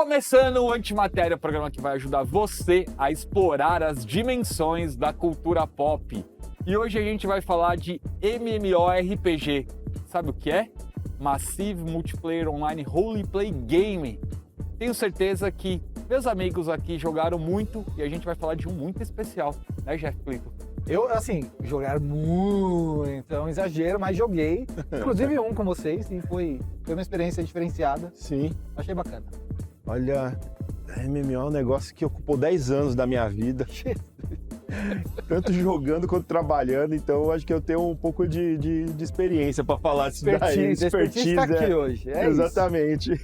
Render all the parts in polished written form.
Começando o Antimatéria, programa que vai ajudar você a explorar as dimensões da cultura pop. E hoje a gente vai falar de MMORPG. Sabe o que é? Massive Multiplayer Online Roleplay Game. Tenho certeza que meus amigos aqui jogaram muito e a gente vai falar de um muito especial, né, Jeff Clinton? Eu, assim, jogar muito, é um exagero, mas joguei. Inclusive um com vocês e foi uma experiência diferenciada. Sim. Achei bacana. Olha, MMO é um negócio que ocupou 10 anos da minha vida. Tanto jogando quanto trabalhando, então eu acho que eu tenho um pouco de experiência para falar disso daí. Expertise tá aqui hoje, exatamente.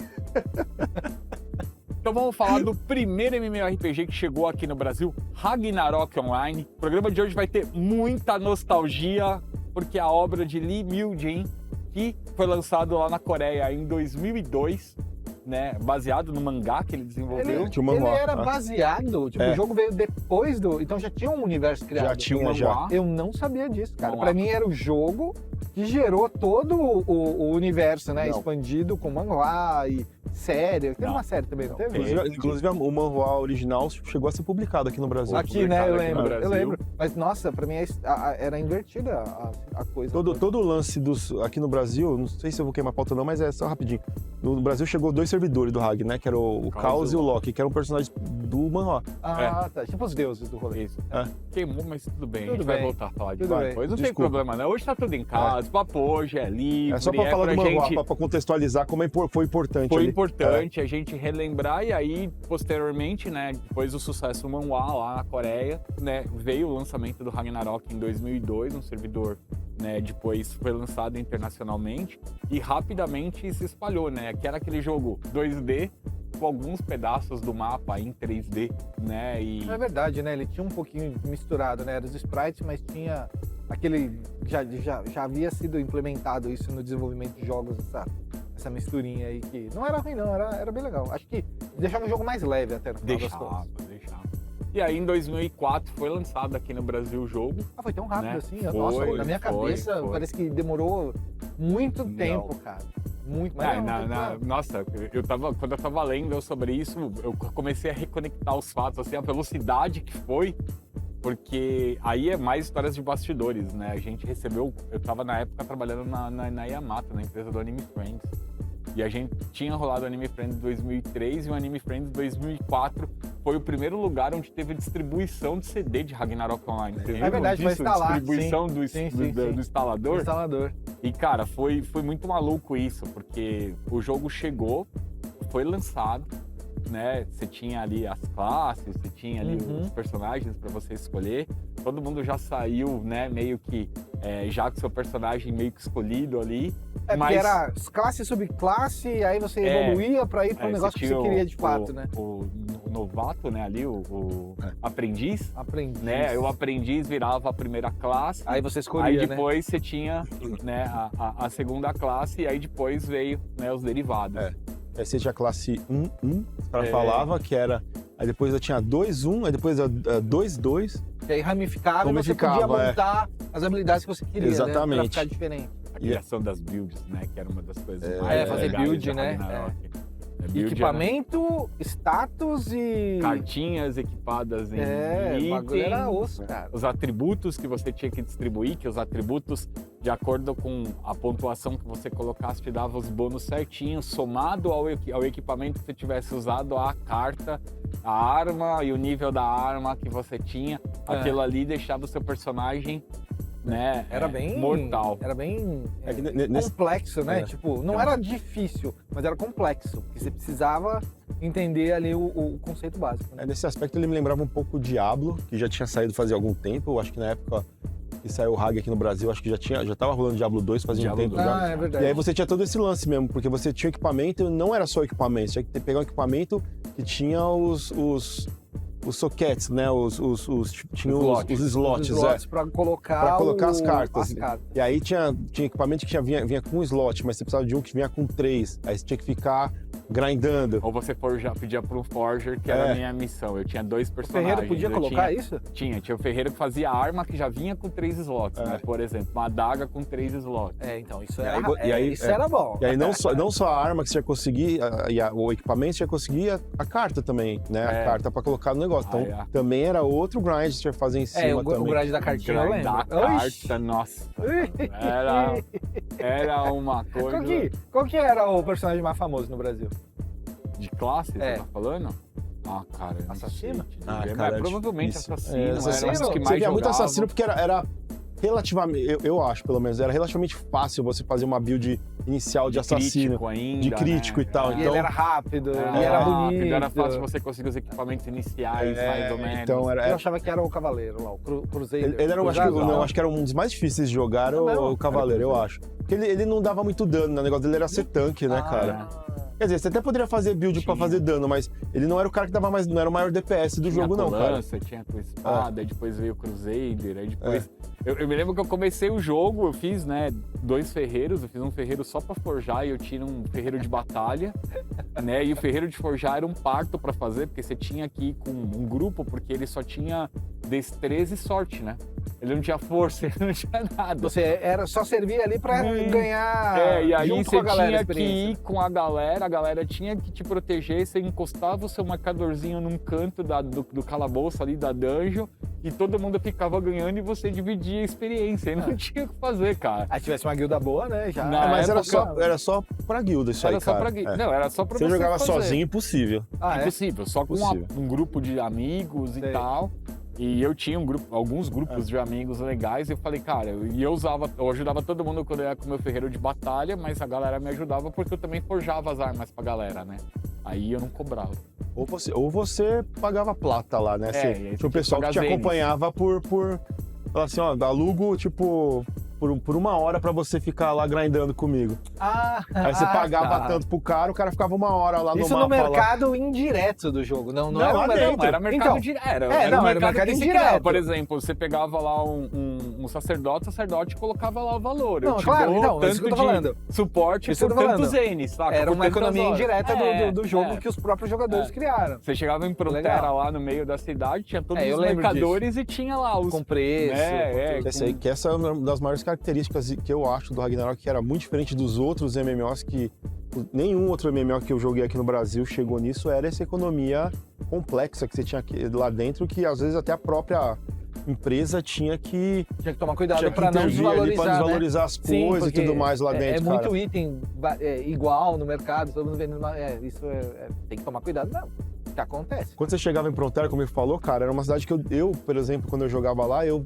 Então vamos falar do primeiro MMORPG que chegou aqui no Brasil, Ragnarok Online. O programa de hoje vai ter muita nostalgia, porque é a obra de Lee Mil-jin, que foi lançado lá na Coreia em 2002, né, baseado no mangá que ele desenvolveu. Ele era baseado, tipo, o jogo veio depois do... Então já tinha um universo criado. Já tinha, já. Eu não sabia disso, cara. Pra mim era o jogo que gerou todo o universo, né, expandido com manhwa e série. Teve uma série também, não teve? Inclusive o manhwa original chegou a ser publicado aqui no Brasil. Aqui, né, eu lembro. Mas, nossa, pra mim era invertida a coisa. Todo o lance aqui no Brasil, não sei se eu vou queimar a pauta não, mas é só rapidinho. No Brasil chegou 2 servidores do Rag, né, que era o Caos e o Loki, que eram personagens do manhwa. Tá, tipo os deuses do rolê. Isso. Queimou, mas tudo bem, Tudo a gente bem. vai voltar a falar disso Tudo bem. depois. Não tem problema, né? Hoje tá tudo em casa, o papo hoje é livre. É só pra falar do manhwa, pra contextualizar como foi importante. Foi importante a gente relembrar e aí, posteriormente, né, depois do sucesso do manhwa lá na Coreia, né, veio o lançamento do Ragnarok em 2002, um servidor, né, depois foi lançado internacionalmente e rapidamente se espalhou, né, que era aquele jogo 2D com alguns pedaços do mapa em 3D, né, e... É verdade, né, ele tinha um pouquinho misturado, né, era os sprites, mas tinha aquele... Já havia sido implementado isso no desenvolvimento de jogos, essa misturinha aí que não era ruim não, era bem legal. Acho que deixava o jogo mais leve até no final das contas. Deixava. E aí em 2004 foi lançado aqui no Brasil o jogo. Foi tão rápido, né? Assim? Nossa, na minha cabeça parece que demorou muito tempo, cara. Muito mais. Nossa, quando eu tava lendo sobre isso, eu comecei a reconectar os fatos, assim, a velocidade que foi. Porque aí é mais histórias de bastidores, né? A gente recebeu... Eu tava na época trabalhando na Yamato, na empresa do Anime Friends. E a gente tinha rolado o Anime Friends em 2003 e o Anime Friends em 2004 foi o primeiro lugar onde teve distribuição de CD de Ragnarok Online. Vocês viram verdade, vai instalar. Distribuição do instalador. Do instalador. E, cara, foi muito maluco isso, porque o jogo chegou, foi lançado, né? Você tinha ali as classes, você tinha ali os personagens para você escolher. Todo mundo já saiu, né? Meio que já com seu personagem meio que escolhido ali. Porque era classe, subclasse, e aí você evoluía para ir para um negócio que você queria de fato, né? O novato, né? Ali, o aprendiz. Aprendiz. Né? O aprendiz virava a primeira classe. Aí você escolhia, aí depois você tinha, né, a segunda classe e aí depois veio, né, os derivados. Aí você tinha a classe 1, para falava, que era... Aí depois eu tinha 2-1, aí depois 2-2. Que aí ramificava e você podia montar as habilidades que você queria, exatamente, né? Pra ficar diferente. A criação das builds, né? Que era uma das coisas mais fazer legais build, né? Build equipamento, status e... cartinhas equipadas em o bagulho era osso, cara. Os atributos que você tinha que distribuir, que os atributos, de acordo com a pontuação que você colocasse, te dava os bônus certinhos, somado ao equipamento que você tivesse usado, a carta, a arma e o nível da arma que você tinha. Aquilo ali deixava o seu personagem, né, era bem mortal. Era bem complexo, né? Tipo, não era difícil, mas era complexo, porque você precisava entender ali o conceito básico, né? Nesse aspecto ele me lembrava um pouco o Diablo, que já tinha saído fazia algum tempo. Eu acho que na época que saiu o Rag aqui no Brasil, acho que já tava rolando Diablo 2 fazia um tempo já. É verdade. E aí você tinha todo esse lance mesmo, porque você tinha equipamento, não era só equipamento, você tinha que pegar um equipamento que tinha os sockets, né? Tinha os slots para colocar as cartas. E aí tinha equipamento que vinha com um slot, mas você precisava de um que vinha com 3. Aí você tinha que ficar grindando. Ou você pedia para um forger, que era a minha missão. Eu tinha 2 O personagens. Ferreiro podia colocar isso? Tinha o Ferreiro que fazia arma que já vinha com 3 slots, né? Por exemplo, uma adaga com 3 slots. Então, isso E era bom. E aí não só a arma que você ia conseguir, o equipamento, você ia conseguir a carta também, né? A carta pra colocar no negócio. Então também era outro grind que você ia fazer em cima também. O grind da cartinha, eu lembro. Da carta, nossa. Era uma coisa... Qual que era o personagem mais famoso no Brasil? De classe, você tá falando? Ah, cara, eu não assassino? sei, cara, provavelmente isso. assassino. Era o que mais você via muito jogava. assassino porque era relativamente, eu acho pelo menos, era relativamente fácil você fazer uma build inicial de assassino. Crítico ainda, de crítico, né? e tal. E Então, ele era rápido, e era bonito. Era fácil você conseguir os equipamentos iniciais, mais ou menos. Então Eu achava que era o Cavaleiro lá, o Cruzeiro. Ele era, acho que era um dos mais difíceis de jogar, o Cavaleiro, eu acho. Porque ele não dava muito dano, né? O negócio dele era ser tanque, né, cara? Quer dizer, você até poderia fazer build pra fazer dano, mas ele não era o cara que dava mais, não era o maior DPS do jogo, não, cara. Tinha com espada, aí depois veio o Crusader, aí depois... Eu me lembro que eu comecei o jogo, eu fiz, né, 2 ferreiros, eu fiz um ferreiro só pra forjar e eu tinha um ferreiro de batalha, né, e o ferreiro de forjar era um parto pra fazer, porque você tinha que ir com um grupo, porque ele só tinha destreza e sorte, né? Ele não tinha força, ele não tinha nada. Você só servia ali pra ganhar e aí junto você com a galera tinha que ir com a galera tinha que te proteger, você encostava o seu marcadorzinho num canto do calabouço ali, da dungeon, e todo mundo ficava ganhando e você dividia a experiência, e não tinha o que fazer, cara. Aí tivesse uma guilda boa, né? Já. Mas era só pra guilda isso aí, cara. Não, era só pra você jogava fazer. sozinho, impossível. Impossível, só com um grupo de amigos e tal. E eu tinha alguns grupos de amigos legais e eu falei, cara, eu ajudava todo mundo quando eu ia com o meu ferreiro de batalha, mas a galera me ajudava porque eu também forjava as armas pra galera, né? Aí eu não cobrava. Ou você pagava plata lá, né? Tinha o pessoal que te acompanhava por falar assim, ó, alugo, tipo, por 1 hora pra você ficar lá grindando comigo. Aí você pagava tanto pro cara, o cara ficava 1 hora lá no mapa. Isso no mercado indireto do jogo, não era lá mercado. dentro. Era mercado direto. Era o mercado indireto. Por exemplo, você pegava lá um sacerdote, o sacerdote colocava lá o valor. Não, claro, então, isso que eu tô falando. Suporte Isso por tantos Ns, saca? Era por uma economia indireta do jogo que os próprios jogadores criaram. Você chegava em Frontera lá no meio da cidade, tinha todos os mercadores e tinha lá os... Com preço. Essa é uma das maiores características que eu acho do Ragnarok, que era muito diferente dos outros MMOs, que nenhum outro MMO que eu joguei aqui no Brasil chegou nisso, era essa economia complexa que você tinha aqui, lá dentro, que às vezes até a própria empresa tinha que tomar cuidado para não desvalorizar, as coisas e tudo mais lá dentro. É muito item igual no mercado, todo mundo vendendo. Isso tem que tomar cuidado, não. O que acontece? Quando você chegava em Frontera, como ele falou, cara, era uma cidade que eu, por exemplo, quando eu jogava lá, eu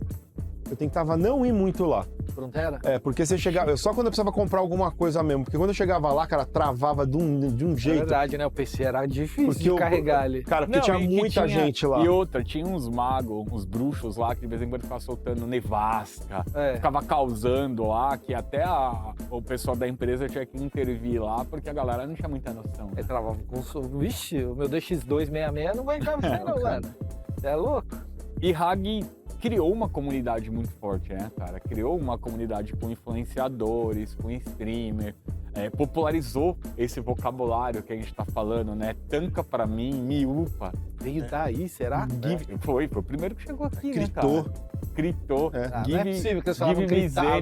tentava não ir muito lá. Frontera? Porque você chegava... Só quando eu precisava comprar alguma coisa mesmo. Porque quando eu chegava lá, cara, travava de um jeito. É verdade, né? O PC era difícil de carregar ali. Cara, porque tinha muita gente lá. E outra, tinha uns magos, uns bruxos lá, que de vez em quando ficavam soltando nevasca. Ficava causando lá, que até o pessoal da empresa tinha que intervir lá, porque a galera não tinha muita noção. Né? Travava com... Vixe, o meu DX266 não vai encaixar não, mano. Você é louco? E Hag criou uma comunidade muito forte, né, cara? Criou uma comunidade com influenciadores, com streamer, popularizou esse vocabulário que a gente tá falando, né? Tanca pra mim, me upa. Veio daí, será? Foi o primeiro que chegou aqui, né, cara? Critou. Não é possível que eles falavam gritar,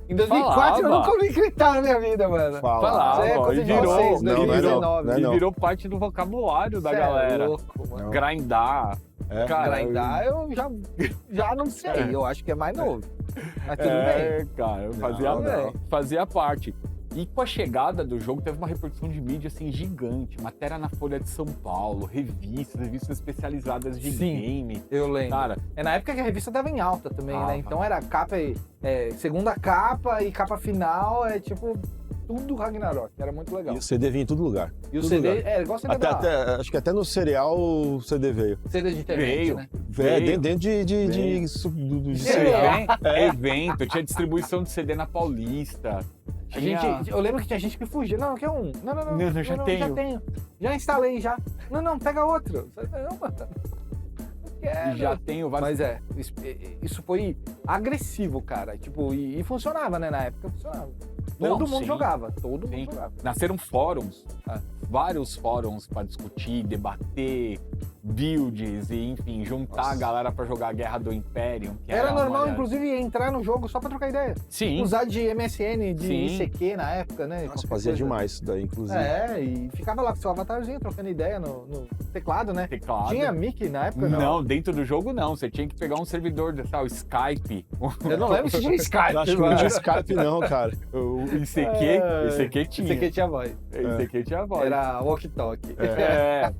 Em 2004 eu nunca ouvi gritar na minha vida, mano. Falava, e virou parte do vocabulário da galera. É louco, mano. Grindar. Cara, grindar eu já não sei, eu acho que é mais novo. Mas tudo bem. Cara, fazia parte. E com a chegada do jogo, teve uma repercussão de mídia assim gigante. Matéria na Folha de São Paulo, revistas especializadas de game. Eu lembro. Cara, na época que a revista tava em alta também, né? Então era capa, segunda capa e capa final, tipo tudo Ragnarok. Era muito legal. E o CD vinha em todo lugar. E o CD, igual o CD acho que até no cereal o CD veio. CD de internet, né? Dentro de cereal. Evento, tinha distribuição de CD na Paulista. Eu lembro que tinha gente que fugia. Não, quer um. Não, já tenho. Já instalei, já. Não, pega outro. Não, mano. E já tenho vários. Mas isso foi agressivo, cara. Tipo, e funcionava, né? Na época funcionava. Todo mundo jogava. Nasceram fóruns. vários fóruns para discutir, debater builds e, enfim, juntar a galera para jogar a Guerra do Império. Que Era normal, uma- inclusive, entrar no jogo só pra trocar ideia. Sim, Usar de MSN, de Sim. ICQ na época, né? Nossa, qualquer fazia coisa. demais isso daí, inclusive. É, e ficava lá com seu avatarzinho, trocando ideia no teclado, né? teclado. Tinha mic na época? Não, dentro do jogo não. Você tinha que pegar um servidor, o Skype. Eu não lembro se tinha Skype. Eu acho que não tinha Skype não, cara. O ICQ tinha. ICQ tinha voz. ICQ tinha voz. Era walkie-talkie. É,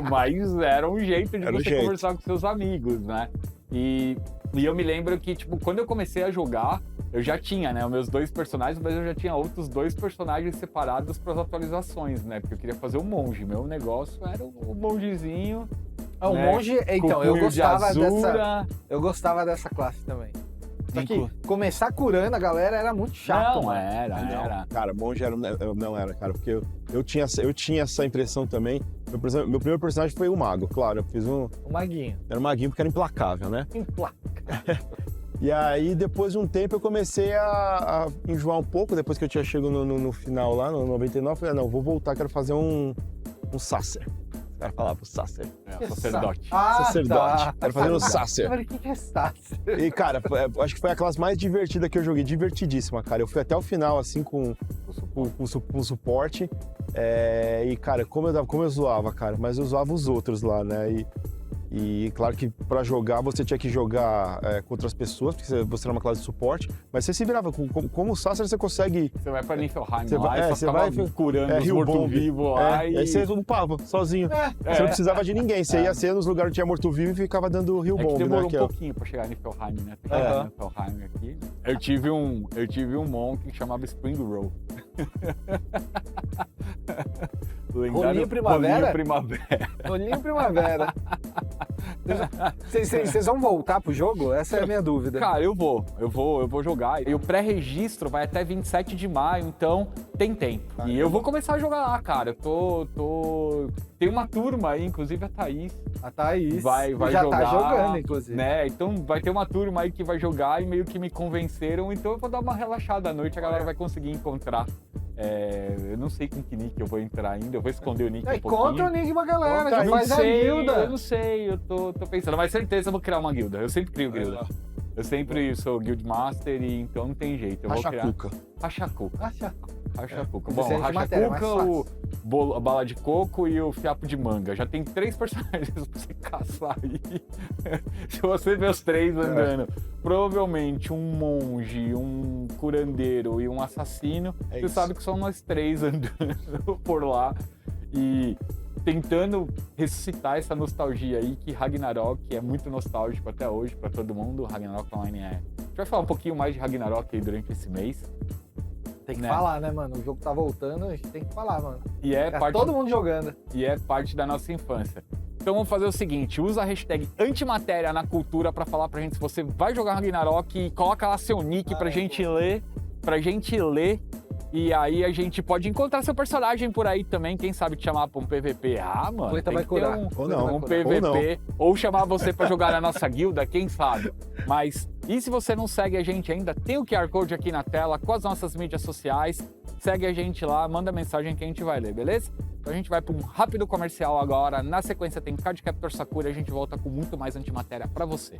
mas era um jeito de Era um você jeito. conversar com seus amigos, né? E eu me lembro que, tipo, quando eu comecei a jogar, eu já tinha, né, os meus 2 personagens, mas eu já tinha outros 2 personagens separados para as atualizações, né? Porque eu queria fazer o monge. Meu negócio era o mongezinho. O né, monge, então, com eu punho de gostava dessa. azura. Eu gostava dessa classe também. Só que Inclu- começar curando a galera era muito chato, Não, mano. era. Cara, monge era, não era, cara, porque eu tinha essa impressão também. Meu primeiro personagem foi o mago, claro. Eu fiz O maguinho. era um maguinho porque era implacável, né? Em placa. E aí, depois de um tempo, eu comecei a enjoar um pouco. Depois que eu tinha chegado no final lá, no 99, eu falei, não, vou voltar, quero fazer um Sacer. Quero falar pro Sacer. É, sacerdote. Sacerdote. Tá. Quero fazer um Eu Sacer. falei, o que é Sacer? E, cara, acho que foi a classe mais divertida que eu joguei. Divertidíssima, cara. Eu fui até o final, assim, com suporte. E, cara, como eu zoava, cara. Mas eu zoava os outros lá, né? E claro que pra jogar, você tinha que jogar com outras pessoas, porque você era uma classe de suporte. Mas você se virava. Como o Sacer, você consegue... Você vai pra Niflheim Você lá vai- e só você ficava vai- curando os Rio Bomb. mortos-vivos lá E aí você upava sozinho. Você não precisava de ninguém. Você ia ser nos lugares que tinha morto-vivo e ficava dando Rio É que Bomb, demorou né? um Que é o- pouquinho pra chegar em Niflheim, né? Tem que chegar em Niflheim aqui. Eu tive um monk que chamava Spring Roll. Rolinho Primavera? Rolinho Primavera. Rolinho Primavera. Vocês vão voltar pro jogo? Essa é a minha dúvida. Cara, eu vou jogar. E o pré-registro vai até 27 de maio, então tem tempo. E eu vou começar a jogar lá, cara. Tem uma turma aí, inclusive a Thaís. A Thaís Vai já jogar, tá jogando, inclusive. Né? Então vai ter uma turma aí que vai jogar e meio que me convenceram, então eu vou dar uma relaxada à noite, a galera vai conseguir encontrar. Eu não sei com que nick eu vou entrar ainda, eu vou esconder o nick um pouquinho. Conta o nick pra galera, Eu já não faz a sei, Eu guilda. não sei, eu tô pensando, mas certeza eu vou criar uma guilda, eu sempre crio guilda. Eu sempre sou guildmaster e então não tem jeito, eu vou criar. Rachacuca. Rachacuca. Rachacuca. Bom, Excelente matéria, Rachacuca, mais a bala de coco e o fiapo de manga. Já tem 3 personagens pra você caçar aí. Se você ver os 3 andando, provavelmente um monge, um curandeiro e um assassino, É você isso. sabe que são nós 3 andando por lá e tentando ressuscitar essa nostalgia aí, que Ragnarok é muito nostálgico até hoje pra todo mundo. Ragnarok Online A gente vai falar um pouquinho mais de Ragnarok aí durante esse mês. Tem que né? falar, né, mano? O jogo tá voltando, a gente tem que falar, mano. E é, Tá parte, todo mundo jogando. e é parte da nossa infância. Então vamos fazer o seguinte, usa a hashtag antimatéria na cultura pra falar pra gente se você vai jogar Ragnarok e coloca lá seu nick pra gente ler, e aí a gente pode encontrar seu personagem por aí também, quem sabe te chamar pra um PVP. Ah, mano, Cleta tem vai que ter curar. Ou não. um PVP, ou chamar você pra jogar na nossa guilda, quem sabe. Mas, e se você não segue a gente ainda, tem o QR Code aqui na tela com as nossas mídias sociais. Segue a gente lá, manda mensagem que a gente vai ler, beleza? Então a gente vai para um rápido comercial agora. Na sequência tem Card Captor Sakura e a gente volta com muito mais antimatéria para você.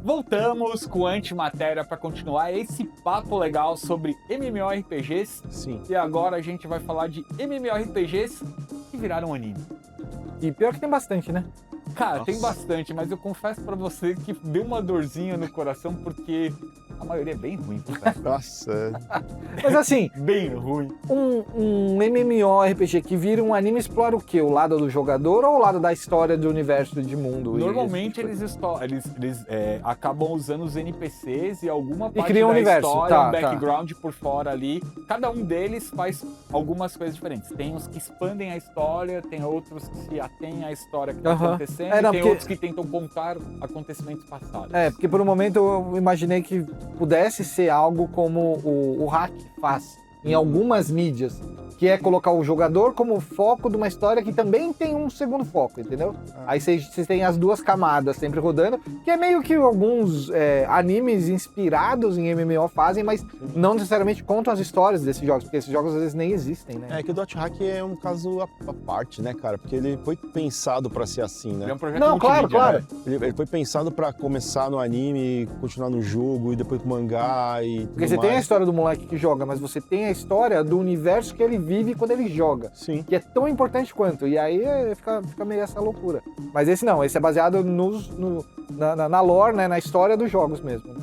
Voltamos com antimatéria para continuar esse papo legal sobre MMORPGs. Sim. E agora a gente vai falar de MMORPGs que viraram anime. E pior que tem bastante, né? Cara, Nossa. tem bastante, mas eu confesso pra você que deu uma dorzinha no coração porque a maioria é bem ruim, cara. Nossa. Mas assim, Bem ruim. um MMORPG que vira um anime explora o quê? O lado do jogador ou o lado da história do universo de mundo? Normalmente eles acabam usando os NPCs e alguma parte criam da um universo, história, tá, um background por fora ali. Cada um deles faz algumas coisas diferentes. Tem uns que expandem a história, tem outros que se atêm à história que está Aham. acontecendo, É, não, e tem porque- outros que tentam contar acontecimentos passados. É, porque por um momento eu imaginei que pudesse ser algo como o hack faz em algumas mídias, que é colocar o jogador como foco de uma história que também tem um segundo foco, entendeu? Aí vocês têm as duas camadas sempre rodando, que é meio que alguns animes inspirados em MMO fazem, mas não necessariamente contam as histórias desses jogos, porque esses jogos às vezes nem existem, né? É que o Dot Hack é um caso à parte, né, cara? Porque ele foi pensado pra ser assim, né? É um projeto Não, claro, multimídia, claro. né? Ele foi pensado pra começar no anime, continuar no jogo e depois pro mangá e Porque você tem a história do moleque que joga, mas você tem a história do universo que ele vive quando ele joga. Sim. Que é tão importante quanto. E aí fica meio essa loucura. Mas esse não, esse é baseado na lore, né? Na história dos jogos mesmo.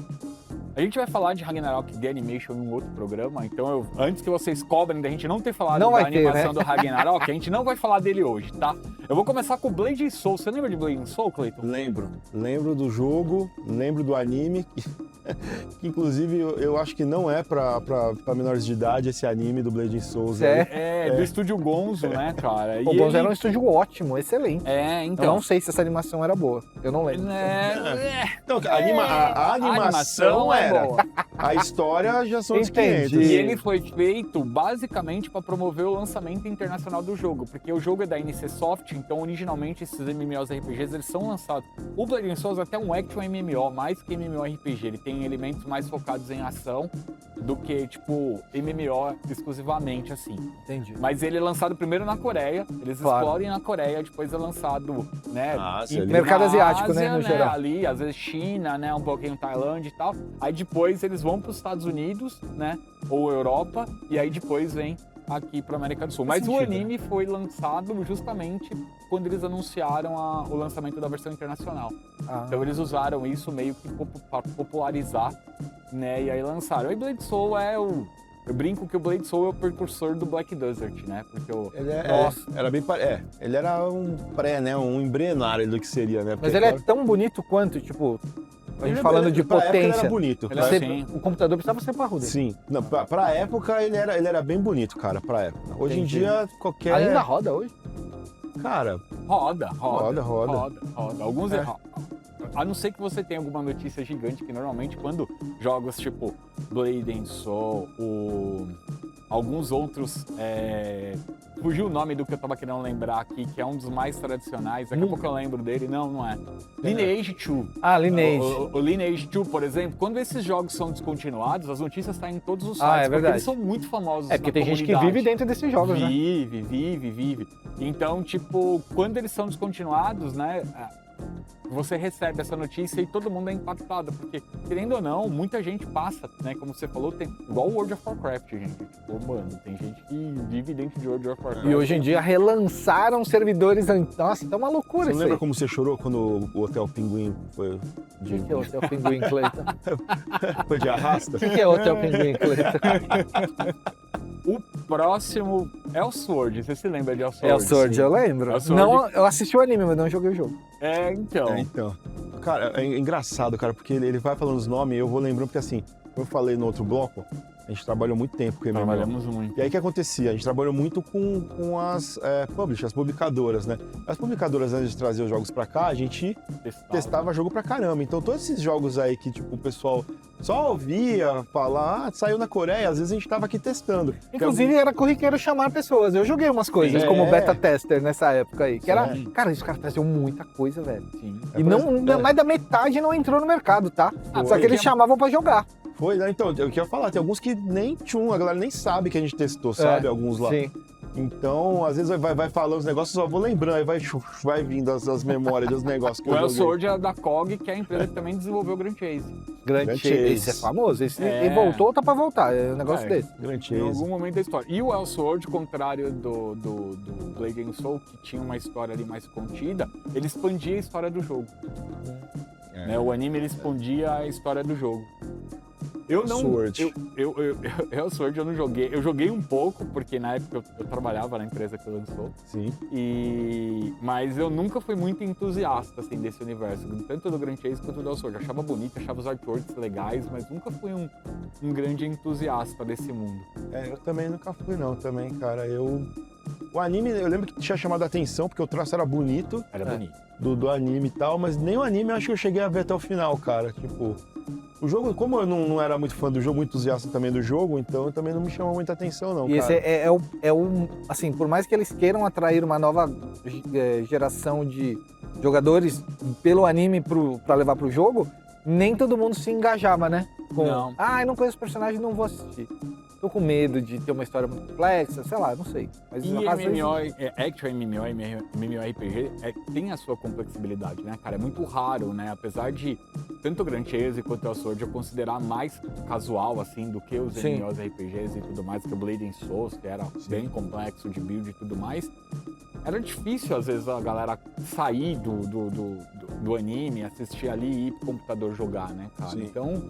A gente vai falar de Ragnarok The Animation em um outro programa, então antes que vocês cobrem da gente não ter falado Não da vai ter, animação né? do Ragnarok, a gente não vai falar dele hoje, tá? Eu vou começar com o Blade Soul. Você lembra de Blade Soul, Cleiton? Lembro do jogo, lembro do anime, que inclusive eu acho que não é pra menores de idade esse anime do Blade Souls. Do estúdio Gonzo, né, cara? O Gonzo era um estúdio ótimo, excelente. então. Eu não sei se essa animação era boa. Eu não lembro. Então, a animação era. boa. A história já são os Entendi. 500. E ele foi feito basicamente para promover o lançamento internacional do jogo, porque o jogo é da NC Soft, então originalmente esses MMOs RPGs eles são lançados. O Blade Souls é até um action MMO, mais que MMORPG, ele tem elementos mais focados em ação do que tipo MMO exclusivamente assim. Entendi. Mas ele é lançado primeiro na Coreia, eles Claro. explorem na Coreia, depois é lançado, né, sim, ali. Mercado asiático, Ásia, né, no geral. Ali, às vezes China, né, um pouquinho Tailândia e tal. Aí depois eles vão para os Estados Unidos, né, ou Europa, e aí depois vem aqui para América do Sul. Faz Mas o sentido, anime foi lançado justamente quando eles anunciaram o lançamento da versão internacional. Então eles usaram isso meio que para popularizar, né, e aí lançaram. E Blade Soul eu brinco que o Blade Soul é o precursor do Black Desert, né? Porque Ele Nossa. era bem ele era um né, um embrionário do que seria, né? Mas ele é tão bonito quanto, tipo, a gente falando de pra época ele potência. era bonito. Ele Você- Sim. o computador precisava ser parrudo. Sim. Não, pra época ele era bem bonito, cara, pra época. Hoje Entendi. em dia qualquer... Ainda roda hoje? Cara, roda. Roda. Alguns a não ser que você tenha alguma notícia gigante, que normalmente quando jogos tipo Blade and Soul, alguns outros, fugiu o nome do que eu tava querendo lembrar aqui, que é um dos mais tradicionais, daqui a pouco eu lembro dele, não é. Lineage 2. Ah, Lineage. O Lineage 2, por exemplo, quando esses jogos são descontinuados, as notícias saem em todos os Ah, sites, é porque verdade. eles são muito famosos É porque na tem gente que comunidade. vive dentro desses jogos, né? Vive. Então, tipo, quando eles são descontinuados, né, você recebe essa notícia e todo mundo é impactado, porque, querendo ou não, muita gente passa, né, como você falou, tem igual o World of Warcraft, gente. Tipo, mano, tem gente que vive dentro de World of Warcraft. E hoje em dia relançaram servidores. Nossa, tá uma loucura você isso não lembra aí. como você chorou quando o Hotel Pinguim foi O que é o Hotel Pinguim, Cleiton? foi de arrasta? O que é o Hotel Pinguim, Cleiton? O próximo é o Sword, você se lembra de El Sword? É o Sword, Sim. eu lembro. É o Sword. Não, eu assisti o anime, mas não joguei o jogo. Então. Então. Cara, é engraçado, cara, porque ele vai falando os nomes e eu vou lembrando, porque assim, como eu falei no outro bloco, a gente trabalhou muito tempo com MMO. Trabalhamos muito. E aí o que acontecia? A gente trabalhou muito com as publishers, as publicadoras, né? As publicadoras, antes de trazer os jogos pra cá, a gente testava jogo pra caramba. Então todos esses jogos aí que tipo, o pessoal só ouvia falar, saiu na Coreia, às vezes a gente tava aqui testando. Inclusive, era corriqueiro chamar pessoas. Eu joguei umas coisas Sim. como É. beta tester nessa época aí. Que era. Sim. Cara, os caras traziam muita coisa, velho. Sim. E não, mais da metade não entrou no mercado, tá? Só que eles chamavam pra jogar. Foi, né? Então, eu queria falar, tem alguns que nem tinham, a galera nem sabe que a gente testou, sabe? Alguns lá. Sim. Então, às vezes vai falando os negócios, só vou lembrando, aí vai vindo as memórias dos negócios que O eu El joguei. Sword é da COG, que é a empresa que também desenvolveu o Grand Chase. Grand Grand Chase. Chase. Esse é famoso. Esse É. ele voltou, tá pra voltar. É um negócio É. desse. Grand Em Chase. algum momento da história. E o El Sword, contrário do Blade and Soul, que tinha uma história ali mais contida, ele expandia a história do jogo. Né? O anime ele expandia a história do jogo. Eu não. Sword. El Sword eu não joguei. Eu joguei um pouco, porque na época eu trabalhava na empresa que lançou. Sim. Mas eu nunca fui muito entusiasta assim, desse universo, tanto do Grand Chase quanto do El Sword. Eu achava bonito, achava os artworks legais, mas nunca fui um grande entusiasta desse mundo. Eu também nunca fui não, também, cara. O anime, eu lembro que tinha chamado a atenção, porque o traço era bonito Era bonito. do anime e tal, mas nem o anime eu acho que eu cheguei a ver até o final, cara. Tipo, O jogo, como eu não era muito fã do jogo, muito entusiasta também do jogo, então também não me chamou muita atenção, não, E cara. esse é o. Assim, por mais que eles queiram atrair uma nova geração de jogadores pelo anime pra levar pro jogo, nem todo mundo se engajava, né? Não. Eu não conheço o personagem, não vou assistir. Tô com medo de ter uma história muito complexa, sei lá, não sei. Mas E às vezes- Action MMORPG tem a sua complexibilidade, né, cara? É muito raro, né? Apesar de tanto o Grand Chase quanto o Sword eu considerar mais casual, assim, do que os Sim. MMORPGs e tudo mais, que o Bleeding Souls, que era bem complexo de build e tudo mais. Era difícil, às vezes, a galera sair do anime, assistir ali e ir pro computador jogar, né, cara? Sim. Então,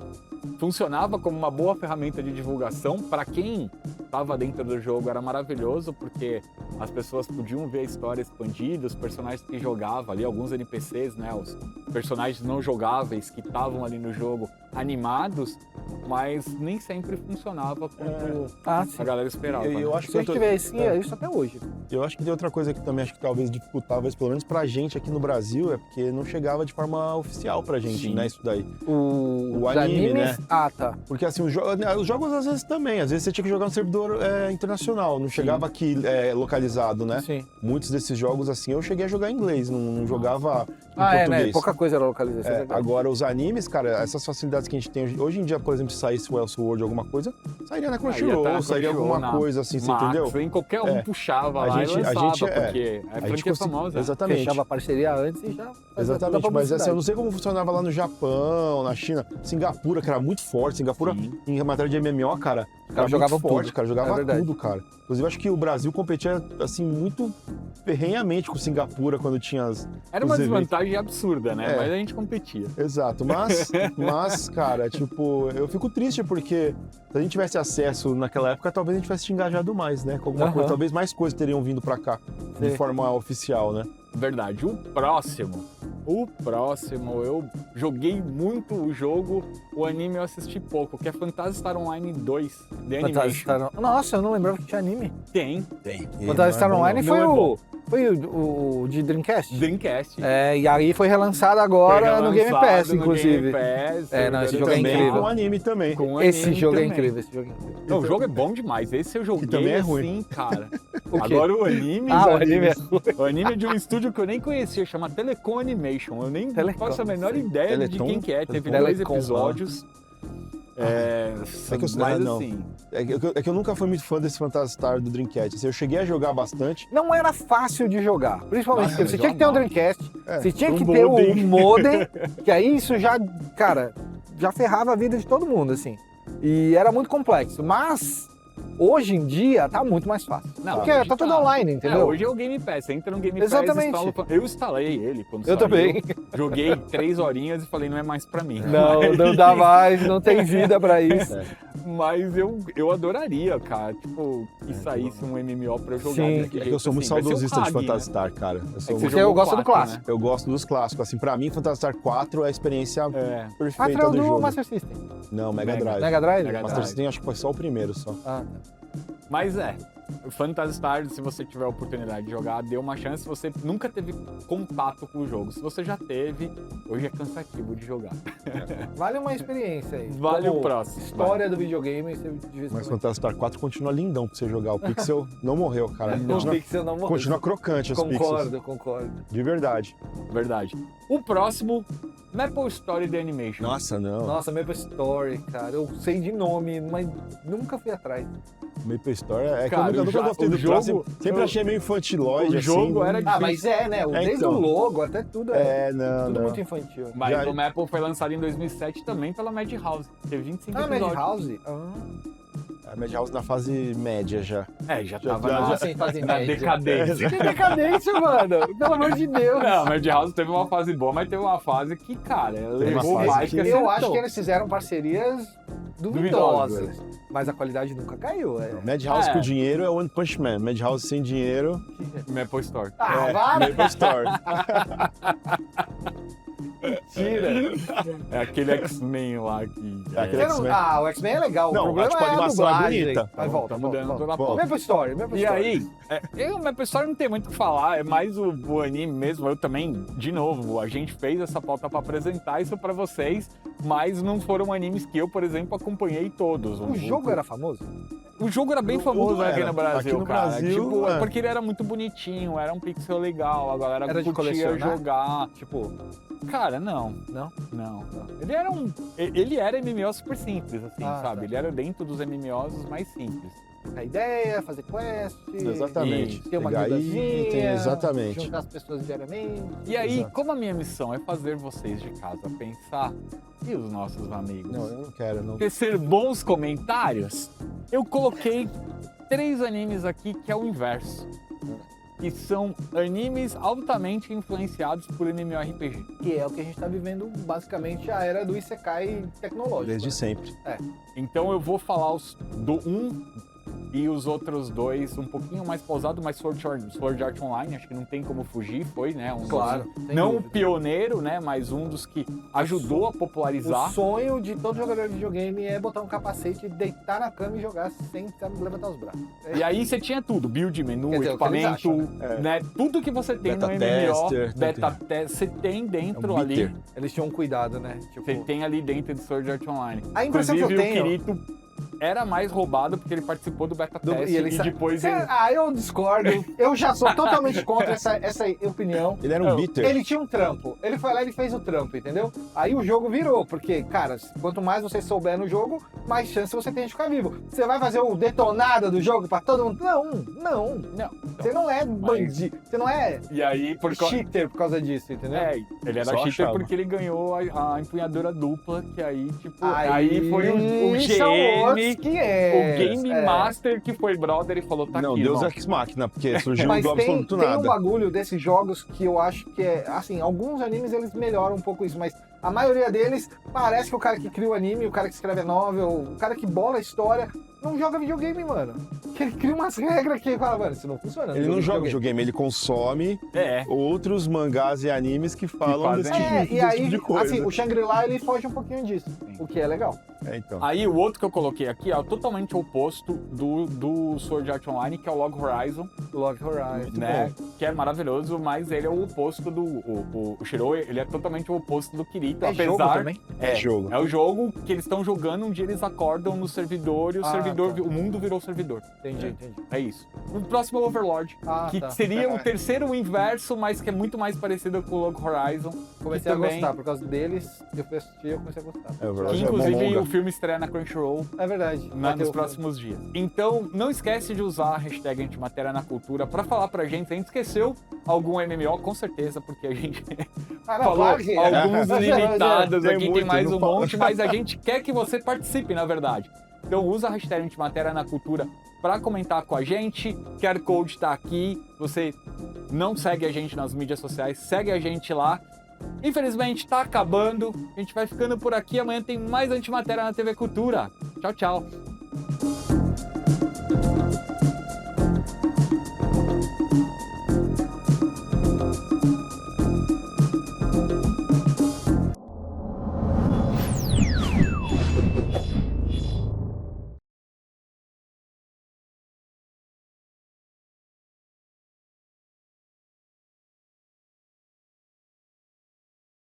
funcionava como uma boa ferramenta de divulgação. Para quem estava dentro do jogo, era maravilhoso, porque as pessoas podiam ver a história expandida, os personagens que jogavam ali, alguns NPCs, né, os personagens não jogáveis que estavam ali no jogo animados, mas nem sempre funcionava como sim. a galera esperava. Eu né? acho Se a que gente tiver assim, é isso até hoje. Eu acho que tem outra coisa que também acho que talvez dificultava, pelo menos pra gente aqui no Brasil, é porque não chegava de forma oficial pra gente, Sim. né, isso daí. O Os anime, animes, né? Ah, tá. Porque assim, os jogos às vezes também, às vezes você tinha que jogar no servidor internacional, não chegava aqui localizado, né? Sim. Muitos desses jogos assim eu cheguei a jogar em inglês, não jogava em Né? português. Pouca coisa era localização. É, agora os animes, cara, essas facilidades que a gente tem hoje em dia, por exemplo, se saísse o Elseworld alguma coisa, sairia na Aí ia Crunchyroll, tá na sairia Crunchyroll, alguma na coisa assim, você Max, entendeu? Em qualquer um É. puxava A lá gente- e a lançava, gente- porque é a gente franquia famosa. Exatamente. Fechava a parceria antes e já fazia toda a Exatamente, mas assim, eu não publicidade. sei como funcionava lá no Japão, na China, Singapura, que era muito forte. Singapura, Sim. em matéria de MMO, cara, era jogavam muito forte, tudo. cara, jogava É verdade. tudo, cara. Inclusive, acho que o Brasil competia, assim, muito ferrenhamente com Singapura quando tinha as... Era uma os eventos. desvantagem absurda, né? É. Mas a gente competia. Exato, mas, cara, tipo, eu fico triste porque se a gente tivesse acesso naquela época, talvez a gente tivesse te engajado mais, né? Com alguma Aham. coisa, talvez mais coisas teriam vindo pra cá, de Sim. forma oficial, né? Verdade. O próximo, eu joguei muito o jogo, o anime eu assisti pouco, que é Phantasy Star Online 2, The Phantasy Animation. Star... Nossa, eu não lembrava que tinha anime. Tem. Phantasy Star Online Não é bom. foi o de Dreamcast. Dreamcast. É, e aí foi relançado agora Foi no Game relançado Pass, no inclusive. Game Pass, É, não, esse eu jogo é também Também incrível. com anime também. com Esse anime jogo é também. incrível, esse jogo é incrível. Não, o jogo é bom demais. Esse eu joguei também é ruim. assim, cara. O quê? Agora o anime. Ah, os o anime é animes- O anime é de um estúdio que eu nem conhecia, chama Telecom Animation. Eu nem Telecom, faço a menor sim. ideia de Teleton? quem que é. Teve Telecom. 2 episódios. É, É que eu- mas não. assim. É que eu nunca fui muito fã desse Phantasy Star do Dreamcast. Assim, eu cheguei a jogar bastante. Não era fácil de jogar, principalmente Ah, porque você mas tinha que ter um amava. Dreamcast, É, você tinha um que ter modem. um modem, que aí isso já, cara, já ferrava a vida de todo mundo, assim. E era muito complexo, mas hoje em dia tá muito mais fácil. Não, Porque hoje tá tudo online, entendeu? Hoje é o Game Pass. Você entra no Game Exatamente. Pass e instala. Eu instalei ele quando Eu saiu. também. Joguei 3 horinhas e falei, não é mais pra mim. Não dá mais, não tem vida pra isso. Mas eu adoraria, cara, tipo, que saísse um MMO pra eu jogar. Sim. desse É que jeito, eu sou muito assim. Vai ser um saudosista de Hag, Phantasy né? Star, cara. Eu, sou você muito- Porque jogou eu gosto do 4, clássico. eu gosto dos clássicos. Assim, pra mim, Phantasy Star 4 é a experiência É. perfeita Ah, é o do do jogo. Master System. Não, Mega Mega. Drive. Mega Drive? Mega Master Drive. System acho que foi só o primeiro só. Ah, Mas o Phantasy Star, se você tiver a oportunidade de jogar, dê uma chance se você nunca teve contato com o jogo. Se você já teve, hoje é cansativo de jogar. vale uma experiência aí. Vale Como o próximo. História do videogame, você devia Mas Phantasy Star 4 continua lindão pra você jogar. O pixel não morreu, cara. Não. O pixel não morreu. Continua crocante os pixels. Concordo. De verdade. Verdade. O próximo, Maple Story The Animation. Nossa, não. Nossa, Maple Story, cara. Eu sei de nome, mas nunca fui atrás. Maple Story é que Cara, eu nunca gostei o do jogo- traço. Sempre eu- achei meio infantilóide, o jogo assim. era Ah, mas né? Desde então. o logo até tudo é, É, não, tudo não. muito infantil. Mas Já- o Maple foi lançado em 2007 também pela Madhouse. Teve 25 Ah, episódios. Madhouse? A Madhouse na fase média já. É, já tava já- na, Assim, fazem na média. decadência. Que decadência, mano. Pelo amor de Deus. Não, a Madhouse teve uma fase boa, mas teve uma fase que, cara, ela Teve uma levou fase mais que- que Eu acertou. acho que eles fizeram parcerias duvidosas. Mas a qualidade nunca caiu. É. Madhouse É. com dinheiro é One Punch Man. Madhouse sem dinheiro Maple Story. Ah, é vá, Maple Story. mentira. É aquele X-Men lá que... É aquele X-Men. Ah, o X-Men é legal. Não, o problema tipo, a é a animação é dublagem. bonita. Mas volta, Tá mudando volta. toda a Volta. pauta. Maple Story, Maple E Story. aí, o Maple Story não tem muito o que falar, é mais o anime mesmo. Eu também, de novo, a gente fez essa pauta pra apresentar isso pra vocês, mas não foram animes que eu, por exemplo, acompanhei todos. O jogo era famoso? O jogo era bem famoso aqui no Brasil, Aqui no cara. Brasil, Tipo, é. porque ele era muito bonitinho, era um pixel legal, a galera Era de curtia colecionar? jogar. Tipo, Cara, não. não? Não. Ele era MMO super simples, assim, Ah, sabe? tá. Ele era dentro dos MMOs mais simples. A ideia, fazer quest. Exatamente. Ter uma Pegar guildazinha, item, exatamente. juntar as pessoas diariamente. E aí, Exato. como a minha missão é fazer vocês de casa pensar, e os nossos amigos? Não, eu não quero, não. Tecer bons comentários, eu coloquei 3 animes aqui que é o inverso. Que são animes altamente influenciados por MMORPG. Que é o que a gente tá vivendo, basicamente, a era do Isekai tecnológico. Desde sempre. Então eu vou falar do 1 e os outros 2 um pouquinho mais pausado, mas Sword Art Online, acho que não tem como fugir, foi, né? Claro. sem Não o dúvida. pioneiro, né? Mas um dos que ajudou a popularizar. O sonho de todo jogador de videogame é botar um capacete, deitar na cama e jogar sem levantar os braços. E aí você tinha tudo, build, menu, Quer dizer, o que eles equipamento, acham, né? Tudo que você tem Beta no MMO, tester, beta tester, você tem dentro É um ali. bitter. Eles tinham um cuidado, né? Tipo, Você tem ali dentro de Sword Art Online. A impressão que eu Inclusive, tenho- o Kirito era mais roubado porque ele participou do beta test e ele sa- depois ele... eu discordo. Eu já sou totalmente contra essa opinião. Ele era um Não, bitter. Ele tinha um trampo. Ele foi lá e ele fez o trampo, entendeu? Aí o jogo virou, porque, cara, quanto mais você souber no jogo, mais chance você tem de ficar vivo. Você vai fazer o detonado do jogo pra todo mundo? Não. Você não é bandido. Você não é E aí, por causa... cheater por causa disso, entendeu? Ele era Só cheater achava. porque ele ganhou a empunhadura dupla, que aí, tipo... Aí foi o são outros GM, 500. o Game É. Master que foi brother e falou, tá Não, aqui, Deus irmão. Ex Machina, porque surgiu Mas do tem absoluto um nada. bagulho desses jogos que eu acho que é, assim, alguns animes eles melhoram um pouco isso, mas a maioria deles parece que o cara que cria o anime, o cara que escreve a novel, o cara que bola a história, não joga videogame, mano. Que ele cria umas regras que ele fala, mano, isso não funciona. Ele não joga videogame. videogame, ele consome É. outros mangás e animes que falam fazem- desse, É, tipo, e desse aí, tipo de coisa. assim, o Shangri-La ele foge um pouquinho disso, o que é legal. Então. Aí o outro que eu coloquei aqui é o totalmente oposto do Sword Art Online, que é o Log Horizon, Log Horizon. né? Que é maravilhoso, mas ele é o oposto do... O Shiro, ele é totalmente o oposto do Kirito, É apesar... jogo também? É Jogo. É o jogo que eles estão jogando, um dia eles acordam no servidor e o Ah, servidor, tá. o mundo virou servidor. Entendi. É isso. O próximo é o Overlord, Ah, que tá. seria o terceiro inverso, mas que é muito mais parecido com o Log Horizon. Comecei a que também- gostar, por causa deles, eu fui assistir eu comecei a gostar. É, o Que Overlord é inclusive monga. o filme estreia na Crunchyroll É verdade. vai ter nos o- próximos dias. Então, não esquece de usar a hashtag Antimatéria na Cultura pra falar pra gente. A gente esqueceu algum MMO, com certeza, porque a gente Ah, não, falou claro que- alguns Mas, limitados tem aqui, tem muito, mais não um fala. monte, mas a gente quer que você participe, na verdade. Então usa a hashtag Antimatéria na Cultura para comentar com a gente. QR Code tá aqui. Você não segue a gente nas mídias sociais, segue a gente lá. Infelizmente tá acabando. A gente vai ficando por aqui. Amanhã tem mais Antimatéria na TV Cultura. Tchau, tchau.